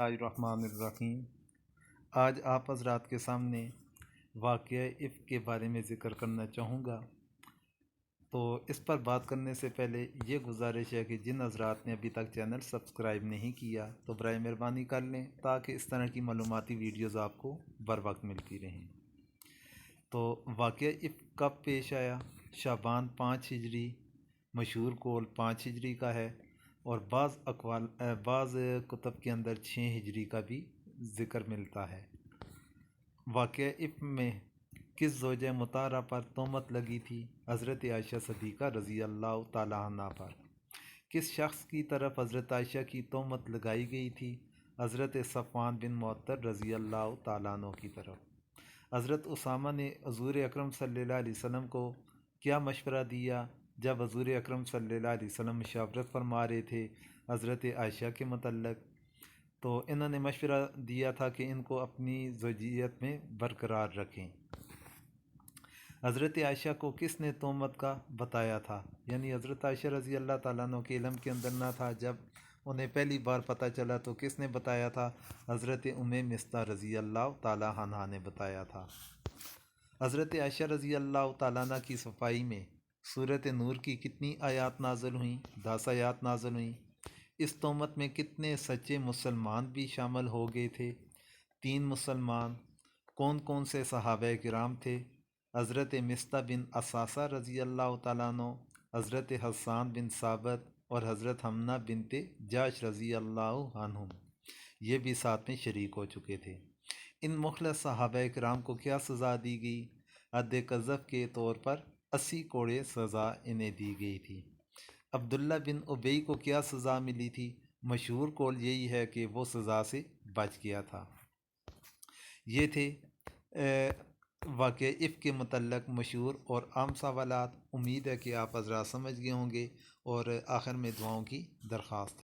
الرحمن الرحیم۔ آج آپ حضرات کے سامنے واقعہ افک کے بارے میں ذکر کرنا چاہوں گا۔ تو اس پر بات کرنے سے پہلے یہ گزارش ہے کہ جن حضرات نے ابھی تک چینل سبسکرائب نہیں کیا تو برائے مہربانی کر لیں تاکہ اس طرح کی معلوماتی ویڈیوز آپ کو بر وقت ملتی رہیں۔ تو واقعہ افک کب پیش آیا؟ شعبان 5 ہجری، مشہور قول 5 ہجری کا ہے، اور بعض کتب کے اندر 6 ہجری کا بھی ذکر ملتا ہے۔ واقعہ افک میں کس زوجہ مطہرہ پر تہمت لگی تھی؟ حضرت عائشہ صدیقہ رضی اللہ تعالیٰ عنہ پر۔ کس شخص کی طرف حضرت عائشہ کی تہمت لگائی گئی تھی؟ حضرت صفوان بن معطل رضی اللہ تعالیٰ عنہ کی طرف۔ حضرت اسامہ نے حضور اکرم صلی اللہ علیہ وسلم کو کیا مشورہ دیا جب حضور اکرم صلی اللہ علیہ وسلم مشاورت فرما رہے تھے حضرت عائشہ کے متعلق؟ تو انہوں نے مشورہ دیا تھا کہ ان کو اپنی زوجیت میں برقرار رکھیں۔ حضرت عائشہ کو کس نے تہمت کا بتایا تھا؟ یعنی حضرت عائشہ رضی اللہ تعالیٰ عنہ کے علم کے اندر نہ تھا، جب انہیں پہلی بار پتہ چلا تو کس نے بتایا تھا؟ حضرت مصطح رضی اللہ تعالیٰ عنہ نے بتایا تھا۔ حضرت عائشہ رضی اللہ تعالیٰ عنہ کی صفائی میں سورۃ نور کی کتنی آیات نازل ہوئیں؟ 10 آیات نازل ہوئیں۔ اس تہمت میں کتنے سچے مسلمان بھی شامل ہو گئے تھے؟ 3 مسلمان۔ کون کون سے صحابہ کرام تھے؟ حضرت مصطح بن اساسہ رضی اللہ تعالیٰ عنہ، حضرت حسان بن ثابت اور حضرت حمنہ بنت جاش رضی اللہ عنہم، یہ بھی ساتھ میں شریک ہو چکے تھے۔ ان مخلص صحابہ کرام کو کیا سزا دی گئی؟ حد قذف کے طور پر 80 کوڑے سزا انہیں دی گئی تھی۔ عبداللہ بن ابی کو کیا سزا ملی تھی؟ مشہور قول یہی ہے کہ وہ سزا سے بچ گیا تھا۔ یہ تھے واقعہ افک کے متعلق مشہور اور عام سوالات۔ امید ہے کہ آپ حضرات سمجھ گئے ہوں گے، اور آخر میں دعاؤں کی درخواست ہے۔